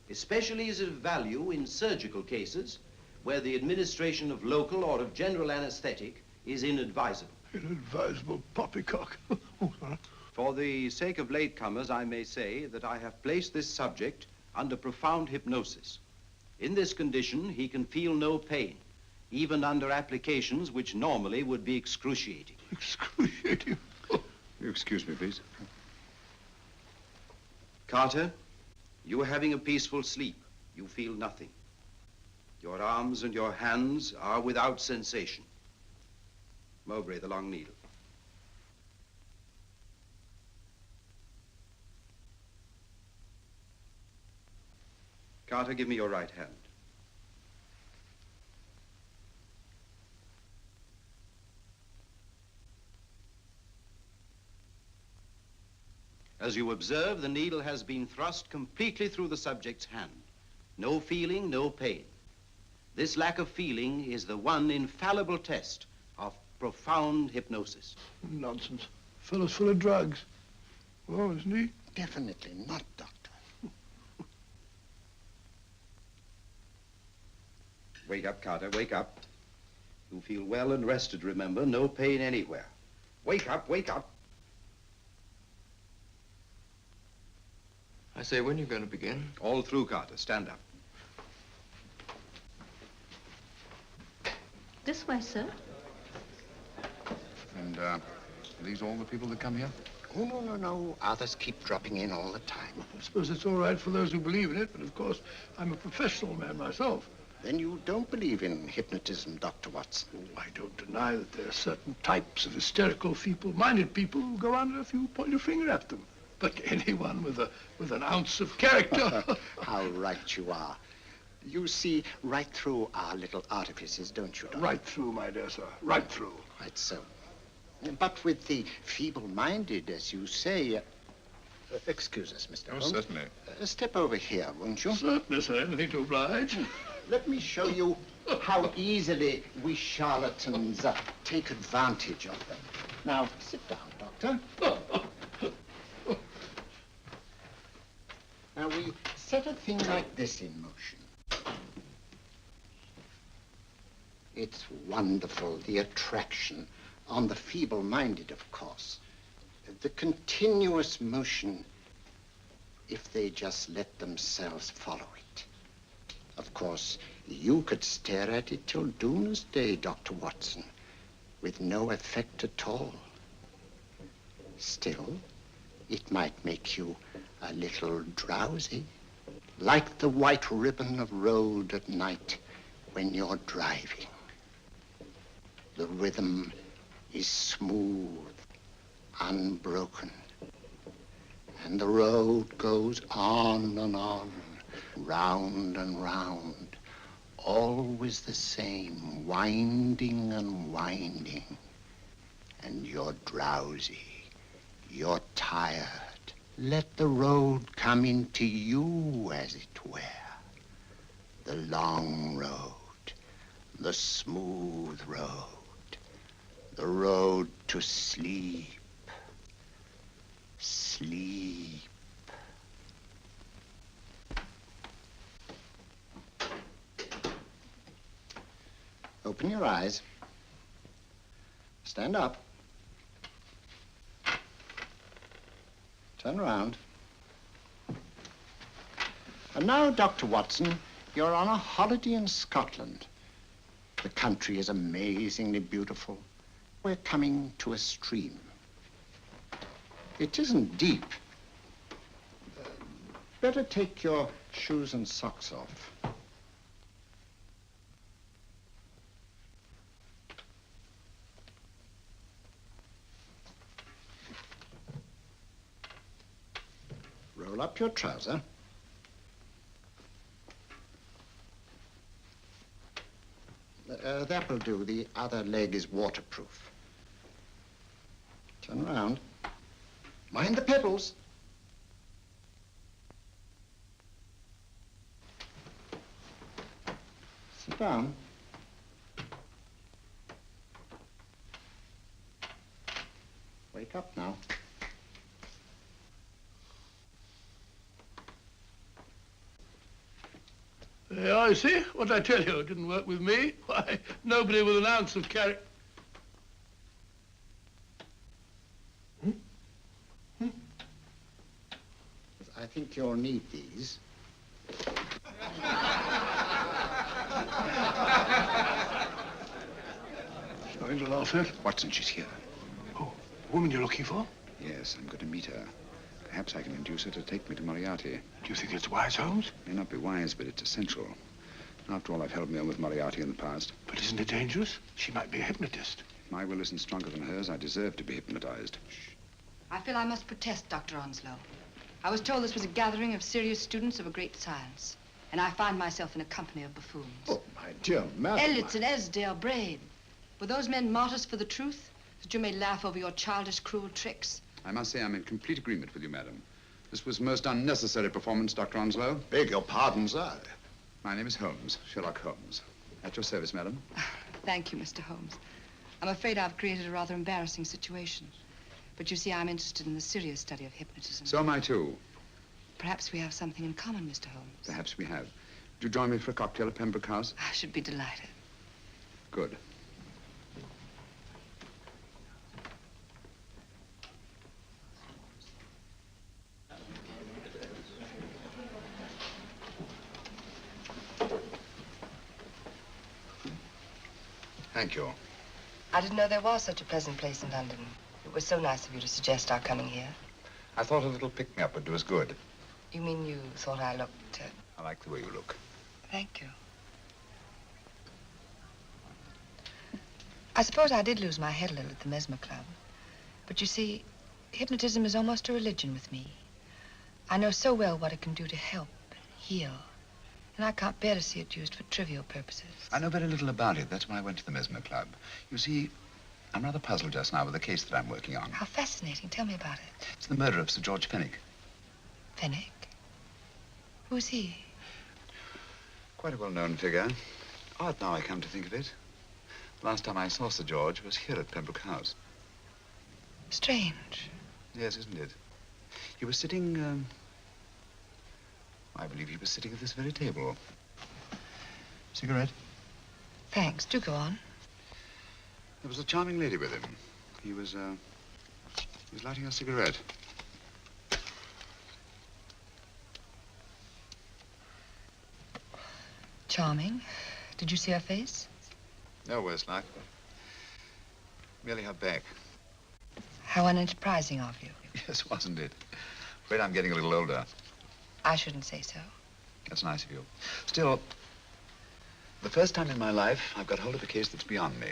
Especially is it of value in surgical cases where the administration of local or of general anesthetic is inadvisable. Inadvisable poppycock. Oh, sorry. For the sake of latecomers, I may say that I have placed this subject under profound hypnosis. In this condition, he can feel no pain, even under applications which normally would be excruciating. Excruciating? You excuse me, please. Carter, you are having a peaceful sleep. You feel nothing. Your arms and your hands are without sensation. Mowbray, the long needle. Carter, give me your right hand. As you observe, the needle has been thrust completely through the subject's hand. No feeling, no pain. This lack of feeling is the one infallible test of profound hypnosis. Nonsense. Fellow's full of drugs. Oh, isn't he? Definitely not, Doctor. Wake up, Carter, wake up. You feel well and rested, remember. No pain anywhere. Wake up, wake up. I say, when are you going to begin? All through, Carter. Stand up. This way, sir. And, are these all the people that come here? Oh, no. Others keep dropping in all the time. I suppose it's all right for those who believe in it, but of course, I'm a professional man myself. Then you don't believe in hypnotism, Dr. Watson? Oh, I don't deny that there are certain types of hysterical, feeble-minded people who go under if you point your finger at them. But anyone with an ounce of character... How right you are. You see right through our little artifices, don't you, Doctor? Right through, my dear sir. Right through. Quite so. But with the feeble-minded, as you say... excuse us, Mr. Holmes. Certainly. Step over here, won't you? Certainly, sir. Anything to oblige. Let me show you how easily we charlatans take advantage of them. Now, sit down, Doctor. Now, we set a thing like this in motion. It's wonderful, the attraction on the feeble-minded, of course. The continuous motion, if they just let themselves follow it. Of course, you could stare at it till doomsday, Dr. Watson, with no effect at all. Still, it might make you a little drowsy, like the white ribbon of road at night when you're driving. The rhythm is smooth, unbroken, and the road goes on and on, round and round, always the same, winding and winding. And you're drowsy, you're tired. Let the road come into you, as it were. The long road, the smooth road, the road to sleep. Sleep. Open your eyes. Stand up. Turn around. And now, Dr. Watson, you're on a holiday in Scotland. The country is amazingly beautiful. We're coming to a stream. It isn't deep. Better take your shoes and socks off. Roll up your trouser. That will do. The other leg is waterproof. Turn around. Mind the pedals. Sit down. Wake up now. There, I see. What did I tell you? It didn't work with me. Why, nobody with an ounce of character. I think you'll need these. Something to laugh at? Watson, she's here. Oh, the woman you're looking for? Yes, I'm going to meet her. Perhaps I can induce her to take me to Moriarty. Do you think it's wise, Holmes? May not be wise, but it's essential. After all, I've held me on with Moriarty in the past. But isn't it dangerous? She might be a hypnotist. If my will isn't stronger than hers, I deserve to be hypnotized. I feel I must protest, Dr. Onslow. I was told this was a gathering of serious students of a great science, and I find myself in a company of buffoons. Oh, my dear madam. Elliot's and Esdale Braid. Were those men martyrs for the truth, that you may laugh over your childish, cruel tricks? I must say I'm in complete agreement with you, madam. This was a most unnecessary performance, Dr. Onslow. Beg your pardon, sir. My name is Holmes, Sherlock Holmes. At your service, madam. Thank you, Mr. Holmes. I'm afraid I've created a rather embarrassing situation. But you see, I'm interested in the serious study of hypnotism. So am I, too. Perhaps we have something in common, Mr. Holmes. Perhaps we have. Would you join me for a cocktail at Pembroke House? I should be delighted. Good. Thank you. I didn't know there was such a pleasant place in London. It was so nice of you to suggest our coming here. I thought a little pick-me-up would do us good. You mean you thought I looked... I like the way you look. Thank you. I suppose I did lose my head a little at the Mesmer Club. But you see, hypnotism is almost a religion with me. I know so well what it can do to help and heal. And I can't bear to see it used for trivial purposes. I know very little about it. That's why I went to the Mesmer Club. You see, I'm rather puzzled just now with the case that I'm working on. How fascinating. Tell me about it. It's the murder of Sir George Fenwick. Fenwick? Who's he? Quite a well-known figure. Odd now I come to think of it. The last time I saw Sir George was here at Pembroke House. Strange. Yes, isn't it? He was sitting, I believe he was sitting at this very table. Cigarette? Thanks. Do go on. There was a charming lady with him. He was lighting a cigarette. Charming. Did you see her face? No worse luck. Merely her back. How unenterprising of you. Yes, wasn't it? Afraid I'm getting a little older. I shouldn't say so. That's nice of you. Still, the first time in my life, I've got hold of a case that's beyond me.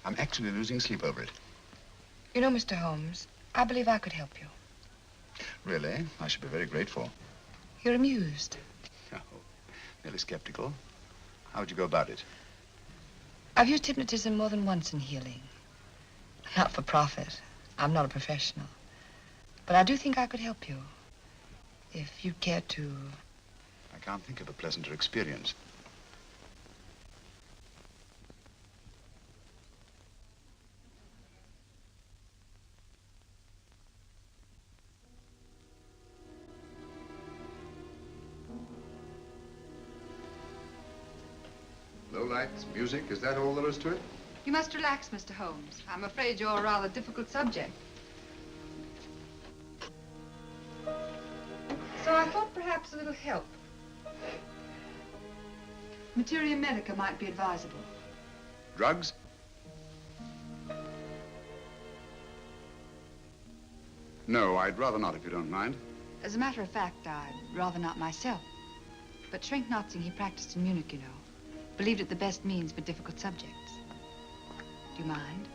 I'm actually losing sleep over it. You know, Mr. Holmes, I believe I could help you. Really? I should be very grateful. You're amused. Oh, merely skeptical. How would you go about it? I've used hypnotism more than once in healing. Not for profit. I'm not a professional. But I do think I could help you. If you'd care to... I can't think of a pleasanter experience. Low lights, music, is that all there is to it? You must relax, Mr. Holmes. I'm afraid you're a rather difficult subject. So I thought perhaps a little help. Materia medica might be advisable. Drugs? No, I'd rather not, if you don't mind. As a matter of fact, I'd rather not myself. But Schrenknotzing he practiced in Munich, you know. Believed it the best means for difficult subjects. Do you mind?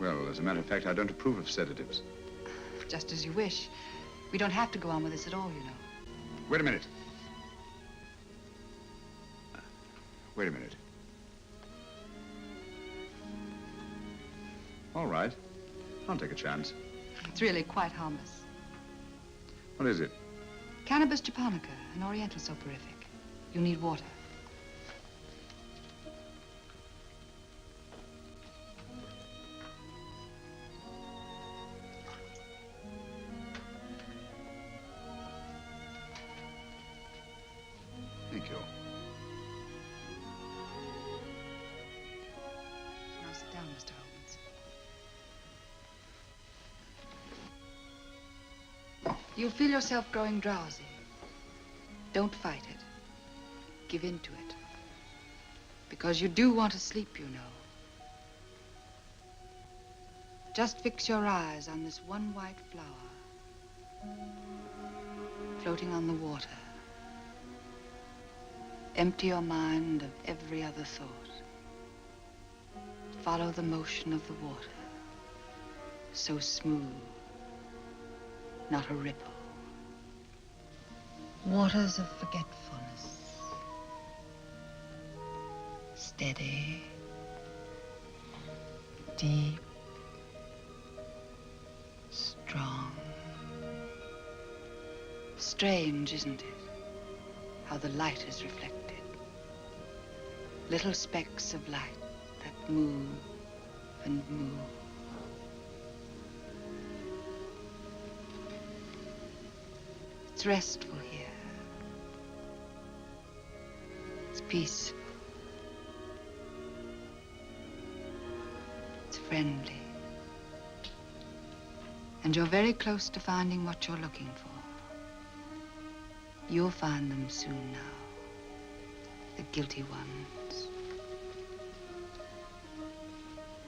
Well, as a matter of fact, I don't approve of sedatives. Just as you wish. We don't have to go on with this at all, you know. Wait a minute. Wait a minute. All right. I'll take a chance. It's really quite harmless. What is it? Cannabis japonica, an oriental soporific. You need water. Thank you. Now sit down, Mr. Holmes. You'll feel yourself growing drowsy. Don't fight it. Give in to it. Because you do want to sleep, you know. Just fix your eyes on this one white flower floating on the water. Empty your mind of every other thought. Follow the motion of the water. So smooth, not a ripple. Waters of forgetfulness. Steady, deep, strong. Strange, isn't it? How the light is reflected. Little specks of light that move and move. It's restful here. It's peaceful. It's friendly. And you're very close to finding what you're looking for. You'll find them soon now. The guilty ones.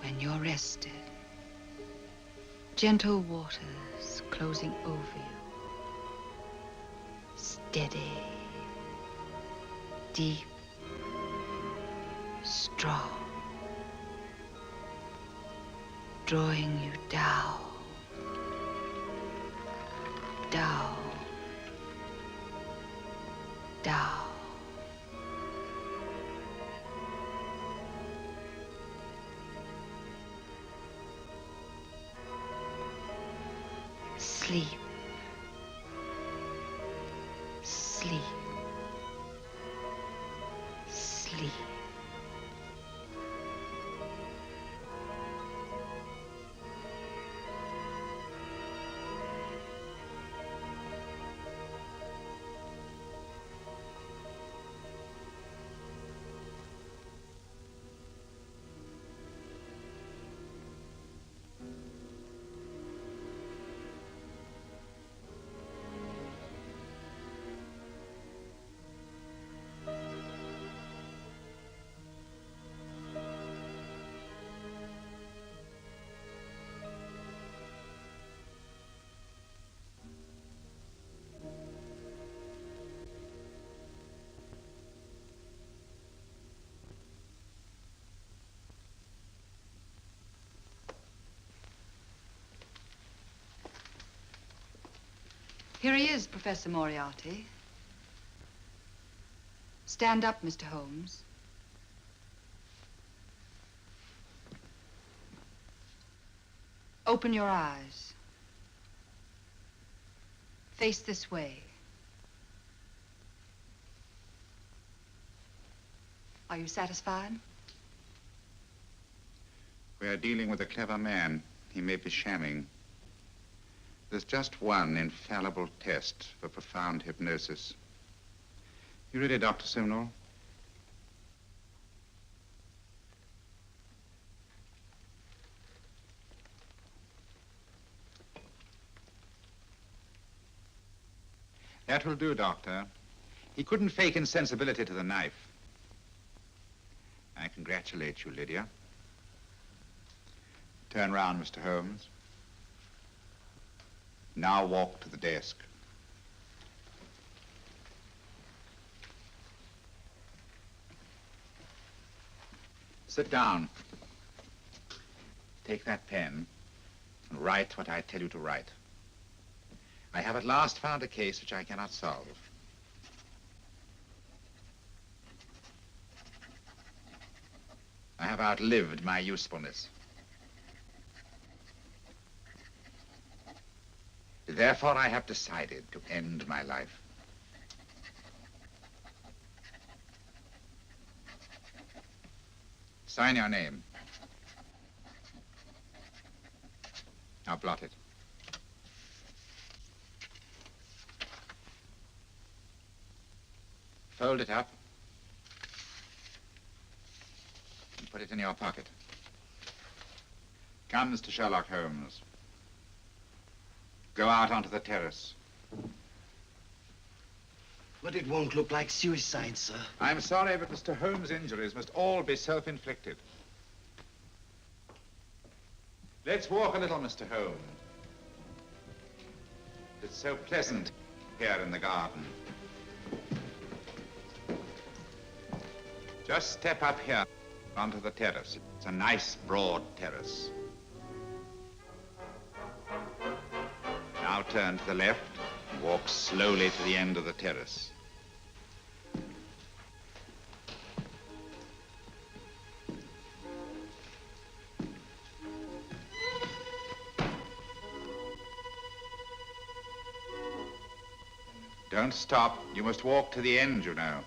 When you're rested, gentle waters closing over you. Steady, deep, strong. Drawing you down, down, down. Sleep. Sleep. Sleep. Here he is, Professor Moriarty. Stand up, Mr. Holmes. Open your eyes. Face this way. Are you satisfied? We are dealing with a clever man. He may be shamming. There's just one infallible test for profound hypnosis. You ready, Dr. Simnel? That will do, Doctor. He couldn't fake insensibility to the knife. I congratulate you, Lydia. Turn round, Mr. Holmes. Now walk to the desk. Sit down. Take that pen and write what I tell you to write. I have at last found a case which I cannot solve. I have outlived my usefulness. Therefore, I have decided to end my life. Sign your name. Now blot it. Fold it up and put it in your pocket. Come, Mr. Sherlock Holmes. Go out onto the terrace. But it won't look like suicide, sir. I'm sorry, but Mr. Holmes' injuries must all be self-inflicted. Let's walk a little, Mr. Holmes. It's so pleasant here in the garden. Just step up here onto the terrace. It's a nice, broad terrace. Now turn to the left and walk slowly to the end of the terrace. Don't stop. You must walk to the end, you know.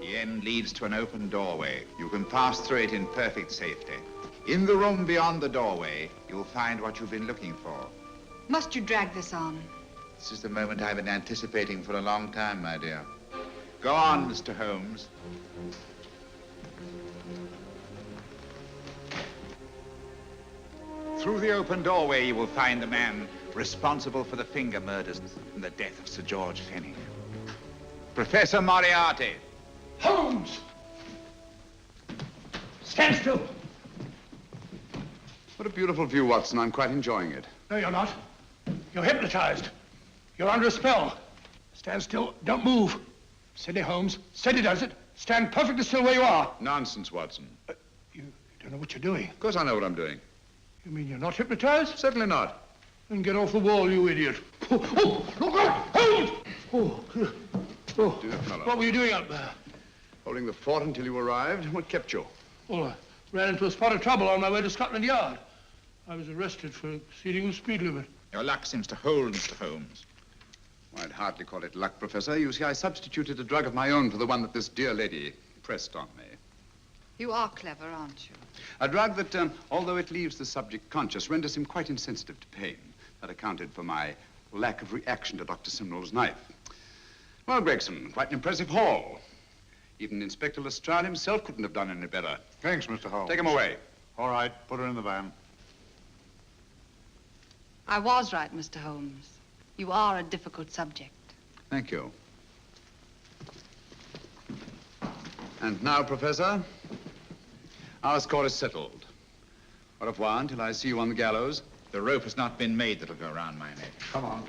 The end leads to an open doorway. You can pass through it in perfect safety. In the room beyond the doorway, you'll find what you've been looking for. Must you drag this on? This is the moment I've been anticipating for a long time, my dear. Go on, Mr. Holmes. Through the open doorway, you will find the man responsible for the finger murders and the death of Sir George Fenwick. Professor Moriarty. Holmes! Stand still. What a beautiful view, Watson. I'm quite enjoying it. No, you're not. You're hypnotized. You're under a spell. Stand still. Don't move. Steady, Holmes. Steady does it. Stand perfectly still where you are. Nonsense, Watson. You don't know what you're doing. Of course I know what I'm doing. You mean you're not hypnotized? Certainly not. Then get off the wall, you idiot. Oh, look out! Holmes! Oh, Dear fellow. What were you doing up there? Holding the fort until you arrived. What kept you? Well, I ran into a spot of trouble on my way to Scotland Yard. I was arrested for exceeding the speed limit. Your luck seems to hold, Mr. Holmes. I'd hardly call it luck, Professor. You see, I substituted a drug of my own for the one that this dear lady pressed on me. You are clever, aren't you? A drug that, although it leaves the subject conscious, renders him quite insensitive to pain. That accounted for my lack of reaction to Dr. Simnel's knife. Well, Gregson, quite an impressive haul. Even Inspector Lestrade himself couldn't have done any better. Thanks, Mr. Holmes. Take him away. All right, put her in the van. I was right, Mr. Holmes. You are a difficult subject. Thank you. And now, Professor, our score is settled. Au revoir until I see you on the gallows. The rope has not been made that'll go around my neck. Come on.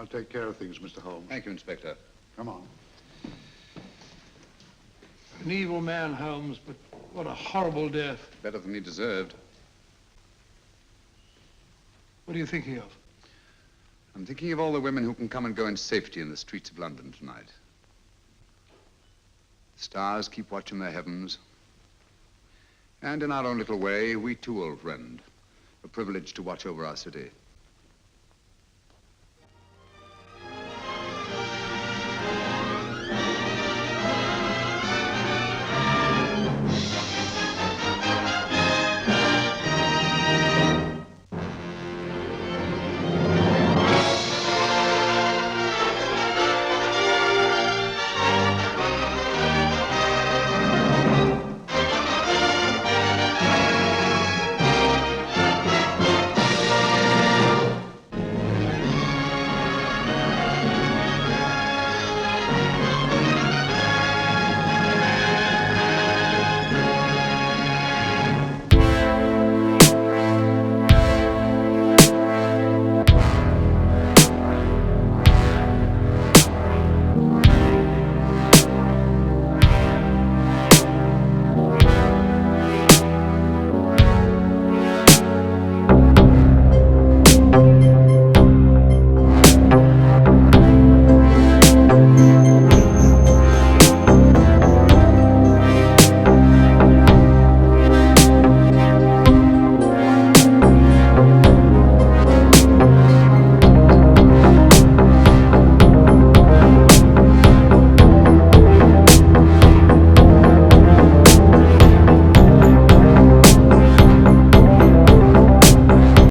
I'll take care of things, Mr. Holmes. Thank you, Inspector. Come on. An evil man, Holmes, but what a horrible death. Better than he deserved. What are you thinking of? I'm thinking of all the women who can come and go in safety in the streets of London tonight. The stars keep watch in the heavens. And in our own little way, we too, old friend, are privileged to watch over our city.